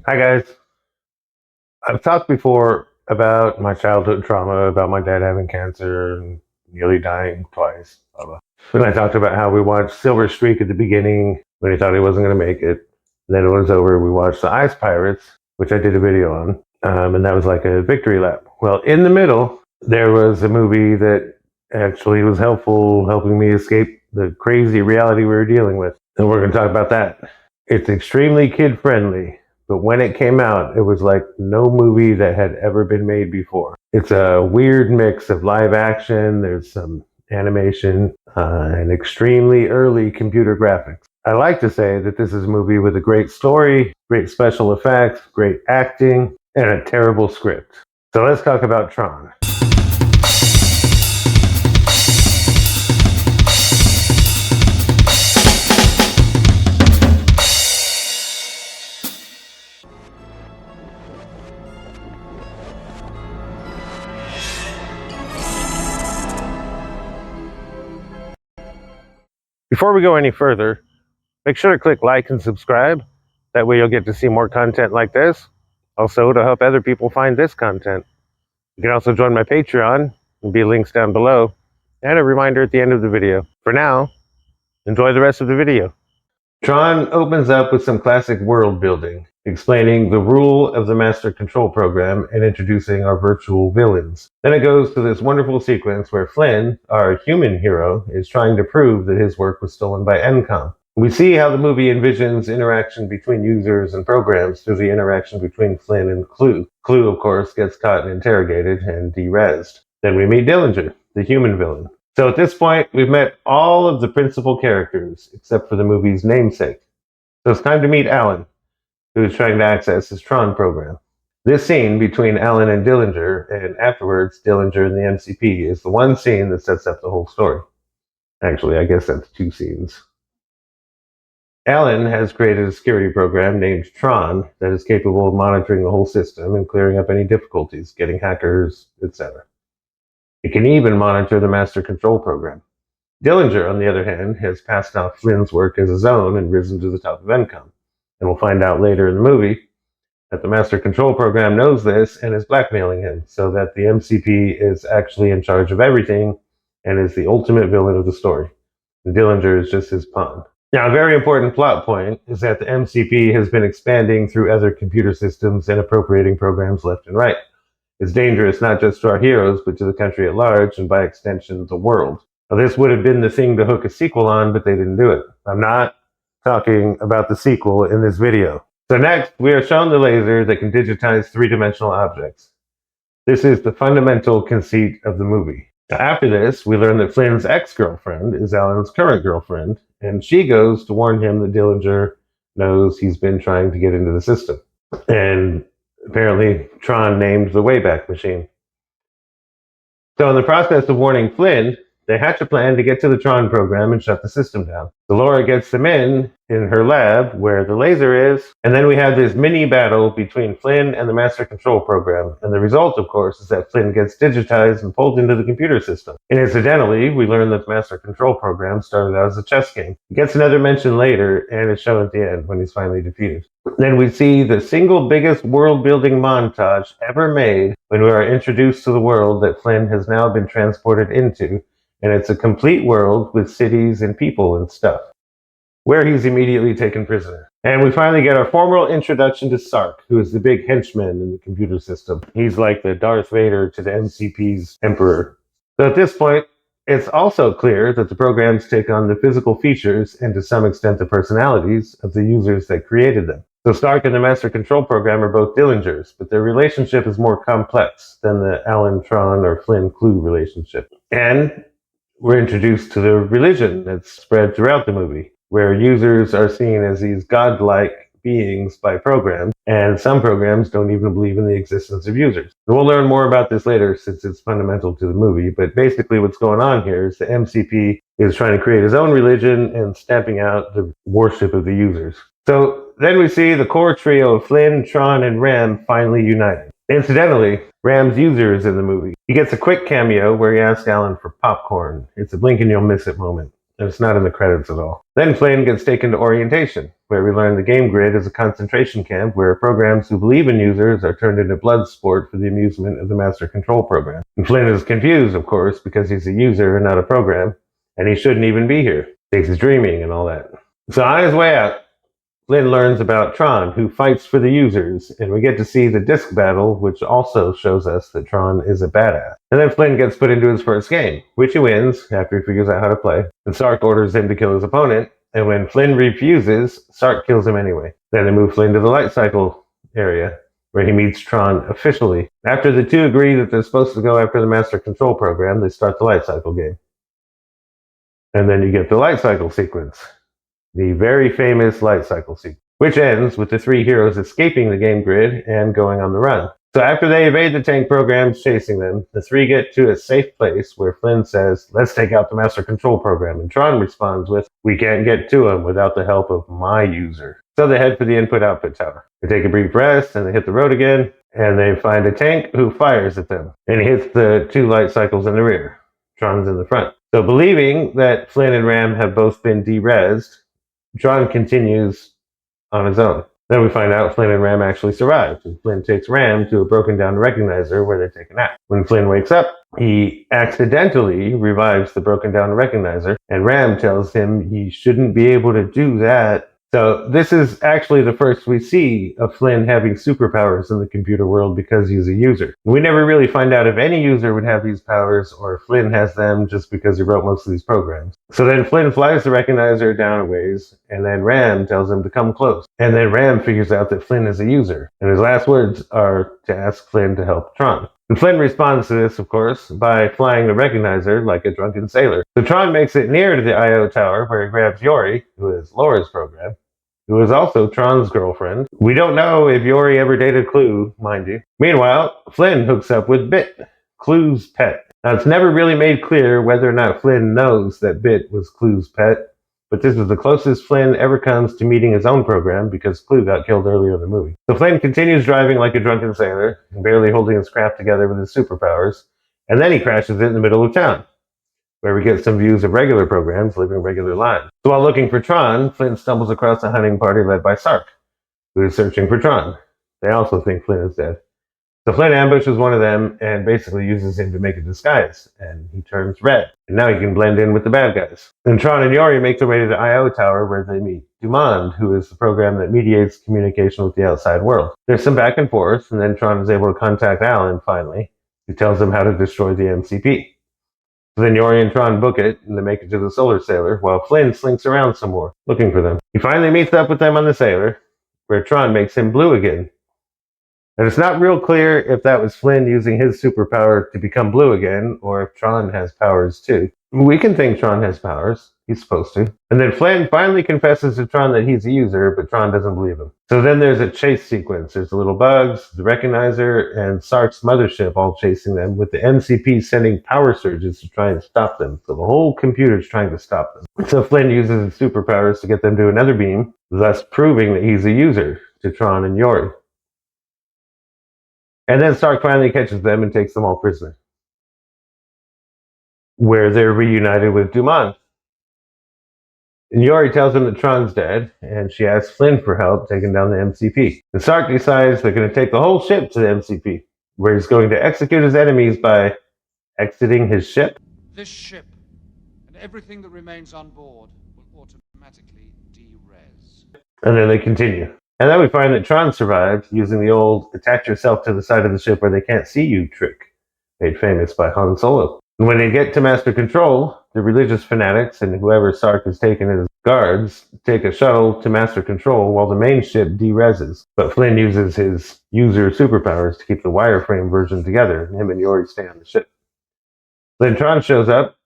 Hi guys. I've talked before about my childhood trauma, about my dad having cancer and nearly dying twice. Blah, blah. And I talked about how we watched Silver Streak at the beginning when he thought he wasn't going to make it. Then when it was over, we watched The Ice Pirates, which I did a video on, and that was like a victory lap. Well, in the middle, there was a movie that actually was helpful, helping me escape the crazy reality we were dealing with. And we're going to talk about that. It's extremely kid friendly. But when it came out, it was like no movie that had ever been made before. It's a weird mix of live action, there's some animation, and extremely early computer graphics. I like to say that this is a movie with a great story, great special effects, great acting, and a terrible script. So let's talk about Tron. Before we go any further, make sure to click like and subscribe. That way you'll get to see more content like this. Also, to help other people find this content. You can also join my Patreon, and be links down below, and a reminder at the end of the video. For now, enjoy the rest of the video. Tron opens up with some classic world building, explaining the rule of the Master Control Program and introducing our virtual villains. Then it goes to this wonderful sequence where Flynn, our human hero, is trying to prove that his work was stolen by ENCOM. We see how the movie envisions interaction between users and programs through the interaction between Flynn and Clue. Clue, of course, gets caught and interrogated and de-rezzed. Then we meet Dillinger, the human villain. So at this point, we've met all of the principal characters, except for the movie's namesake. So it's time to meet Alan, who is trying to access his TRON program. This scene between Alan and Dillinger, and afterwards Dillinger and the MCP, is the one scene that sets up the whole story. Actually, I guess that's two scenes. Alan has created a security program named TRON that is capable of monitoring the whole system and clearing up any difficulties, getting hackers, etc. It can even monitor the master control program. Dillinger, on the other hand, has passed off Flynn's work as his own and risen to the top of ENCOM. And we'll find out later in the movie that the master control program knows this and is blackmailing him, so that the MCP is actually in charge of everything and is the ultimate villain of the story. And Dillinger is just his pawn. Now, a very important plot point is that the MCP has been expanding through other computer systems and appropriating programs left and right. It's dangerous not just to our heroes, but to the country at large, and by extension, the world. Now, this would have been the thing to hook a sequel on, but they didn't do it. I'm not talking about the sequel in this video. So next, we are shown the laser that can digitize three-dimensional objects. This is the fundamental conceit of the movie. After this, we learn that Flynn's ex-girlfriend is Alan's current girlfriend, and she goes to warn him that Dillinger knows he's been trying to get into the system. And apparently, Tron named the Wayback Machine. So in the process of warning Flynn, they hatch a plan to get to the TRON program and shut the system down. Laura gets them in her lab where the laser is, and then we have this mini battle between Flynn and the Master Control Program, and the result, of course, is that Flynn gets digitized and pulled into the computer system. And incidentally, we learn that the Master Control Program started out as a chess game. It gets another mention later, and it's shown at the end when he's finally defeated. Then we see the single biggest world-building montage ever made when we are introduced to the world that Flynn has now been transported into, and it's a complete world with cities and people and stuff, where he's immediately taken prisoner. And we finally get our formal introduction to Sark, who is the big henchman in the computer system. He's like the Darth Vader to the MCP's emperor. So at this point, it's also clear that the programs take on the physical features and to some extent the personalities of the users that created them. So Stark and the Master Control Program are both Dillingers, but their relationship is more complex than the Alan Tron or Flynn Clue relationship. And we're introduced to the religion that's spread throughout the movie, where users are seen as these godlike beings by programs, and some programs don't even believe in the existence of users. And we'll learn more about this later since it's fundamental to the movie, but basically what's going on here is the MCP is trying to create his own religion and stamping out the worship of the users. So then we see the core trio of Flynn, Tron, and Ram finally united. Incidentally, Ram's user is in the movie. He gets a quick cameo where he asks Alan for popcorn. It's a blink and you'll miss it moment. and it's not in the credits at all. Then Flynn gets taken to orientation, where we learn the game grid is a concentration camp where programs who believe in users are turned into blood sport for the amusement of the master control program. And Flynn is confused, of course, because he's a user and not a program, and he shouldn't even be here. Thinks he's dreaming and all that. So on his way out, Flynn learns about TRON, who fights for the users, and we get to see the disc battle, which also shows us that TRON is a badass. And then Flynn gets put into his first game, which he wins after he figures out how to play. And Sark orders him to kill his opponent, and when Flynn refuses, Sark kills him anyway. Then they move Flynn to the light cycle area, where he meets TRON officially. After the two agree that they're supposed to go after the Master Control program, they start the light cycle game. And then you get the light cycle sequence. The very famous light cycle sequence, which ends with the three heroes escaping the game grid and going on the run. So after they evade the tank programs chasing them, the three get to a safe place where Flynn says, "Let's take out the Master Control program," and TRON responds with, "We can't get to him without the help of my user." So they head for the input-output tower. They take a brief rest and they hit the road again, and they find a tank who fires at them, and he hits the two light cycles in the rear. TRON's in the front. So believing that Flynn and Ram have both been de-rezzed, TRON continues on his own. Then we find out Flynn and Ram actually survived, and Flynn takes Ram to a broken down recognizer where they take a nap. When Flynn wakes up, he accidentally revives the broken down recognizer, and Ram tells him he shouldn't be able to do that. So this is actually the first we see of Flynn having superpowers in the computer world because he's a user. We never really find out if any user would have these powers or if Flynn has them just because he wrote most of these programs. So then Flynn flies the recognizer down a ways, and then Ram tells him to come close. And then Ram figures out that Flynn is a user, and his last words are to ask Flynn to help TRON. And Flynn responds to this, of course, by flying the recognizer like a drunken sailor. So TRON makes it near to the I.O. tower where he grabs Yori, who is Laura's program, who is also TRON's girlfriend. We don't know if Yori ever dated Clue, mind you. Meanwhile, Flynn hooks up with Bit, Clue's pet. Now, it's never really made clear whether or not Flynn knows that Bit was Clue's pet, but this is the closest Flynn ever comes to meeting his own program because Clue got killed earlier in the movie. So Flynn continues driving like a drunken sailor, barely holding his craft together with his superpowers, and then he crashes it in the middle of town, where we get some views of regular programs living regular lives. So while looking for TRON, Flynn stumbles across a hunting party led by Sark, who is searching for TRON. They also think Flynn is dead. So Flynn ambushes one of them and basically uses him to make a disguise, and he turns red. And now he can blend in with the bad guys. And TRON and Yori make their way to the I.O. tower where they meet Dumond, who is the program that mediates communication with the outside world. There's some back and forth, and then TRON is able to contact Alan finally, who tells him how to destroy the MCP. So then Yori and TRON book it, and they make it to the Solar Sailor, while Flynn slinks around some more, looking for them. He finally meets up with them on the Sailor, where TRON makes him blue again. And it's not real clear if that was Flynn using his superpower to become blue again, or if TRON has powers too. We can think TRON has powers. He's supposed to. And then Flynn finally confesses to TRON that he's a user, but TRON doesn't believe him. So then there's a chase sequence. There's the little bugs, the recognizer, and Sark's mothership all chasing them, with the MCP sending power surges to try and stop them. So the whole computer's trying to stop them. So Flynn uses his superpowers to get them to another beam, thus proving that he's a user to TRON and Yori. And then Sark finally catches them and takes them all prisoner, where they're reunited with Dumond. And Yori tells him that TRON's dead, and she asks Flynn for help taking down the MCP. And Sark decides they're going to take the whole ship to the MCP, where he's going to execute his enemies by exiting his ship. This ship and everything that remains on board will automatically de-res. And then they continue. And then we find that TRON survived using the old attach yourself to the side of the ship where they can't see you trick, made famous by Han Solo. And when they get to Master Control, the religious fanatics and whoever Sark has taken as guards take a shuttle to Master Control while the main ship de-reses. But Flynn uses his user superpowers to keep the wireframe version together, and him and Yori stay on the ship. Then TRON shows up,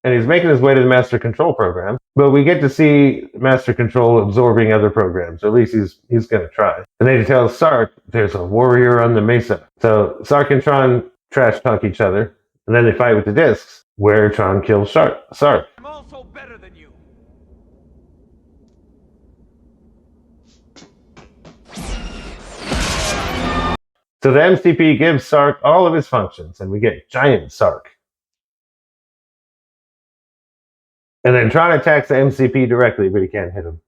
and he's making his way to the Master Control program, but we get to see Master Control absorbing other programs, or at least he's going to try. And then he tells Sark there's a warrior on the mesa. So Sark and TRON trash talk each other, and then they fight with the discs, where TRON kills Sark. I'm also better than you. So the MCP gives Sark all of his functions, and we get Giant Sark. And then Tron attacks the MCP directly, but he can't hit him.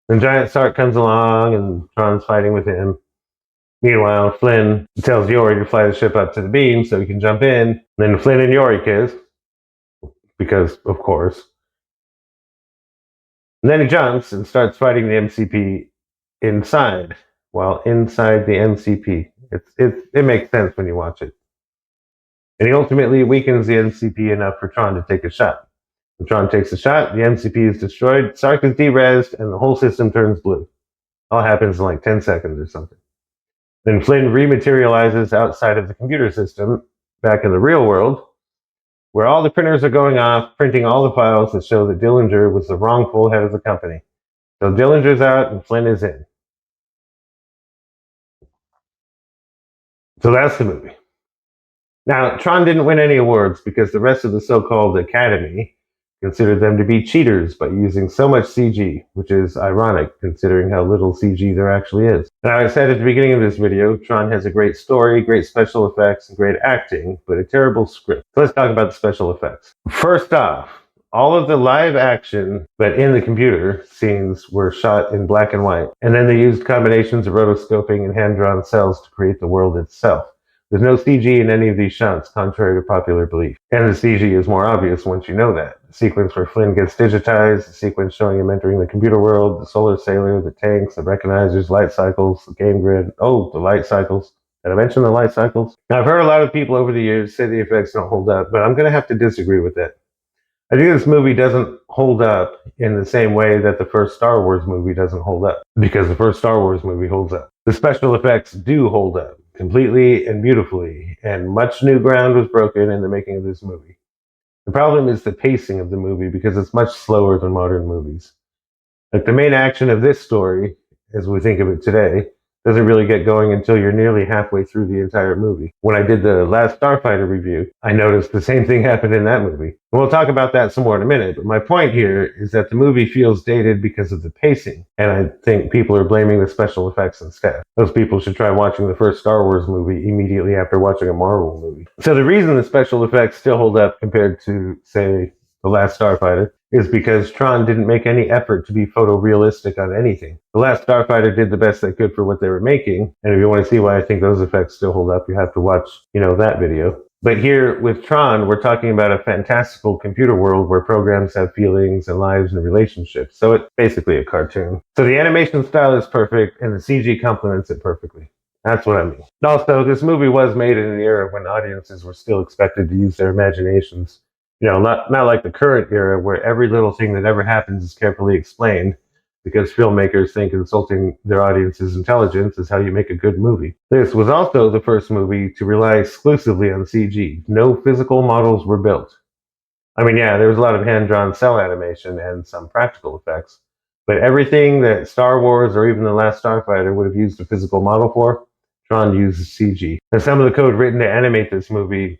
Then Giant Sark comes along, and Tron's fighting with him. Meanwhile, Flynn tells Yori to fly the ship up to the beam so he can jump in. And then Flynn and Yori kiss, because of course. And then he jumps and starts fighting the MCP inside. While inside the MCP, it makes sense when you watch it. And he ultimately weakens the MCP enough for Tron to take a shot. When Tron takes a shot, the MCP is destroyed, Sark is derezzed, and the whole system turns blue. All happens in like 10 seconds or something. Then Flynn rematerializes outside of the computer system, back in the real world, where all the printers are going off, printing all the files that show that Dillinger was the wrongful head of the company. So Dillinger's out and Flynn is in. So that's the movie. Now, Tron didn't win any awards because the rest of the so-called Academy considered them to be cheaters by using so much CG, which is ironic considering how little CG there actually is. Now, I said at the beginning of this video, Tron has a great story, great special effects, and great acting, but a terrible script. So let's talk about the special effects. First off, all of the live action, but in the computer, scenes were shot in black and white, and then they used combinations of rotoscoping and hand-drawn cells to create the world itself. There's no CG in any of these shots, contrary to popular belief. And the CG is more obvious once you know that. The sequence where Flynn gets digitized, the sequence showing him entering the computer world, the solar sailor, the tanks, the recognisers, light cycles, the game grid. Oh, the light cycles. Did I mention the light cycles? Now, I've heard a lot of people over the years say the effects don't hold up, but I'm going to have to disagree with that. I think this movie doesn't hold up in the same way that the first Star Wars movie doesn't hold up, because the first Star Wars movie holds up. The special effects do hold up completely and beautifully, and much new ground was broken in the making of this movie. The problem is the pacing of the movie, because it's much slower than modern movies. Like, the main action of this story, as we think of it today, doesn't really get going until you're nearly halfway through the entire movie. When I did the last Starfighter review, I noticed the same thing happened in that movie. And we'll talk about that some more in a minute, but my point here is that the movie feels dated because of the pacing, and I think people are blaming the special effects instead. Those people should try watching the first Star Wars movie immediately after watching a Marvel movie. So the reason the special effects still hold up compared to, say, the last Starfighter is because Tron didn't make any effort to be photorealistic on anything. The last Starfighter did the best they could for what they were making, and if you want to see why I think those effects still hold up, you have to watch, that video. But here with Tron, we're talking about a fantastical computer world where programs have feelings and lives and relationships, so it's basically a cartoon. So the animation style is perfect, and the CG complements it perfectly. That's what I mean. Also, this movie was made in an era when audiences were still expected to use their imaginations. Not like the current era where every little thing that ever happens is carefully explained, because filmmakers think insulting their audience's intelligence is how you make a good movie. This was also the first movie to rely exclusively on CG. No physical models were built. I mean, yeah, there was a lot of hand-drawn cell animation and some practical effects, but everything that Star Wars or even the last Starfighter would have used a physical model for, Tron uses CG. And some of the code written to animate this movie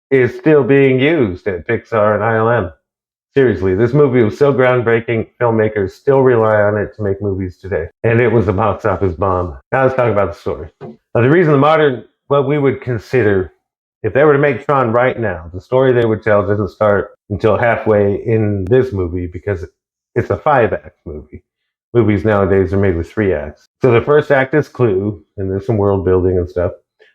is still being used at Pixar and ILM. Seriously, this movie was so groundbreaking, filmmakers still rely on it to make movies today. And it was a box office bomb. Now let's talk about the story. Now, the reason what we would consider, if they were to make Tron right now, the story they would tell doesn't start until halfway in this movie, because it's a 5-act movie. Movies nowadays are made with 3 acts. So the first act is Clue, and there's some world building and stuff.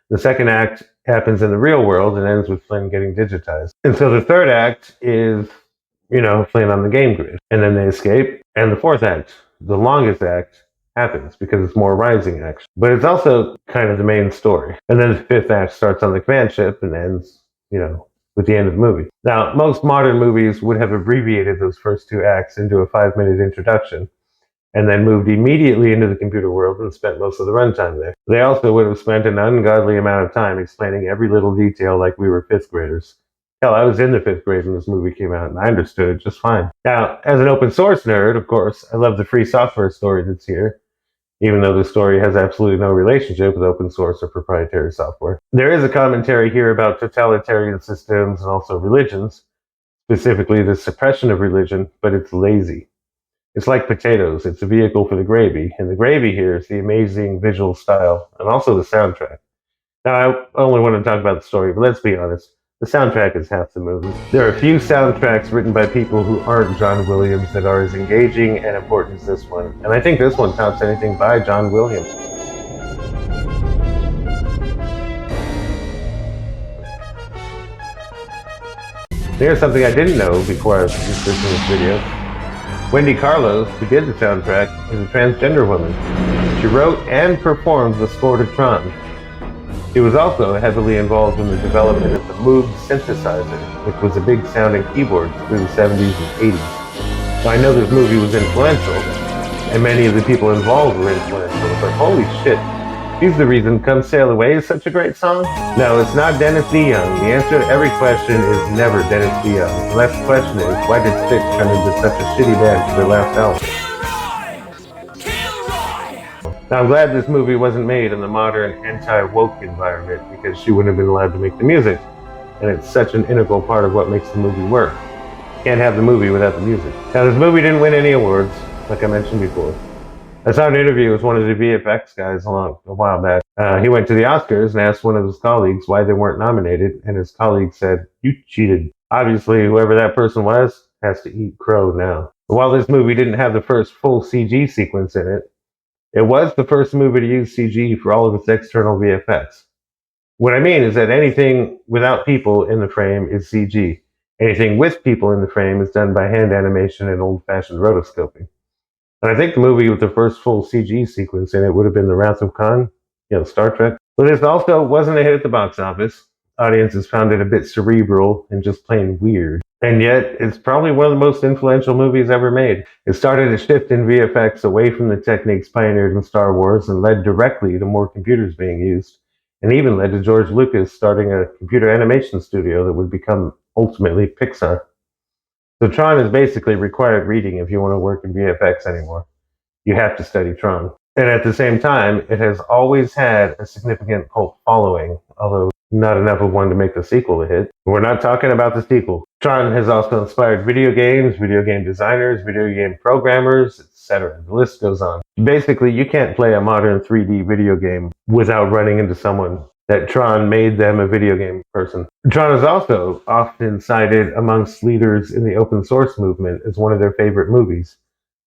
The second act happens in the real world and ends with Flynn getting digitized. And so the third act is, Flynn on the game grid. And then they escape. And the fourth act, the longest act, happens because it's more rising action. But it's also kind of the main story. And then the fifth act starts on the command ship and ends, with the end of the movie. Now, most modern movies would have abbreviated those first 2 acts into a 5-minute introduction, and then moved immediately into the computer world and spent most of the runtime there. They also would have spent an ungodly amount of time explaining every little detail like we were 5th graders. Hell, I was in the 5th grade when this movie came out, and I understood it just fine. Now, as an open source nerd, of course, I love the free software story that's here, even though the story has absolutely no relationship with open source or proprietary software. There is a commentary here about totalitarian systems and also religions, specifically the suppression of religion, but it's lazy. It's like potatoes. It's a vehicle for the gravy. And the gravy here is the amazing visual style and also the soundtrack. Now, I only want to talk about the story, but let's be honest. The soundtrack is half the movie. There are a few soundtracks written by people who aren't John Williams that are as engaging and important as this one. And I think this one tops anything by John Williams. Here's something I didn't know before I was researching this video. Wendy Carlos, who did the soundtrack, is a transgender woman. She wrote and performed the score to TRON. She was also heavily involved in the development of the Moog synthesizer, which was a big sounding keyboard through the 70s and 80s. Now, I know this movie was influential, and many of the people involved were influential, but holy shit, she's the reason Come Sail Away is such a great song? No, it's not Dennis DeYoung. The answer to every question is never Dennis DeYoung. The last question is, why did Styx turn into such a shitty band for their last album? Now, I'm glad this movie wasn't made in the modern anti-woke environment because she wouldn't have been allowed to make the music. And it's such an integral part of what makes the movie work. You can't have the movie without the music. Now, this movie didn't win any awards, like I mentioned before. I saw an interview with one of the VFX guys a while back. He went to the Oscars and asked one of his colleagues why they weren't nominated, and his colleague said, "You cheated." Obviously, whoever that person was has to eat crow now. While this movie didn't have the first full CG sequence in it, it was the first movie to use CG for all of its external VFX. What I mean is that anything without people in the frame is CG. Anything with people in the frame is done by hand animation and old-fashioned rotoscoping. And I think the movie with the first full CG sequence in it would have been The Wrath of Khan, Star Trek. But this also wasn't a hit at the box office. Audiences found it a bit cerebral and just plain weird. And yet, it's probably one of the most influential movies ever made. It started a shift in VFX away from the techniques pioneered in Star Wars and led directly to more computers being used, and even led to George Lucas starting a computer animation studio that would become ultimately Pixar. So TRON is basically required reading if you want to work in VFX anymore. You have to study TRON. And at the same time, it has always had a significant cult following, although not enough of one to make the sequel a hit. We're not talking about the sequel. TRON has also inspired video games, video game designers, video game programmers, etc. The list goes on. Basically, you can't play a modern 3D video game without running into someone that TRON made them a video game person. TRON is also often cited amongst leaders in the open source movement as one of their favorite movies.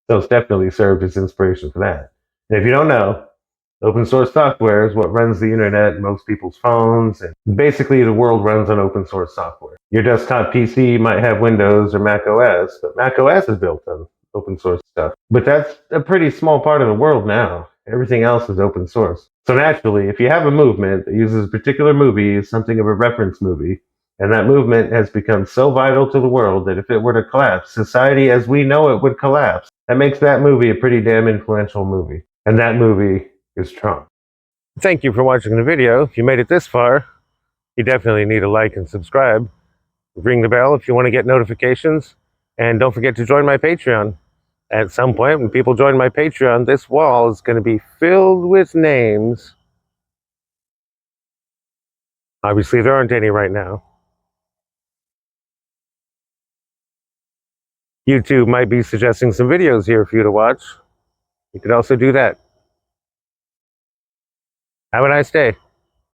So it's definitely served as inspiration for that. And if you don't know, open source software is what runs the internet, most people's phones, and basically the world runs on open source software. Your desktop PC might have Windows or Mac OS, but Mac OS is built on open source stuff. But that's a pretty small part of the world now. Everything else is open source. So naturally, if you have a movement that uses a particular movie as something of a reference movie, and that movement has become so vital to the world that if it were to collapse, society as we know it would collapse, that makes that movie a pretty damn influential movie. And that movie is TRON. Thank you for watching the video. If you made it this far, you definitely need to like and subscribe. Ring the bell if you want to get notifications. And don't forget to join my Patreon. At some point, when people join my Patreon, this wall is going to be filled with names. Obviously, there aren't any right now. YouTube might be suggesting some videos here for you to watch. You could also do that. Have a nice day.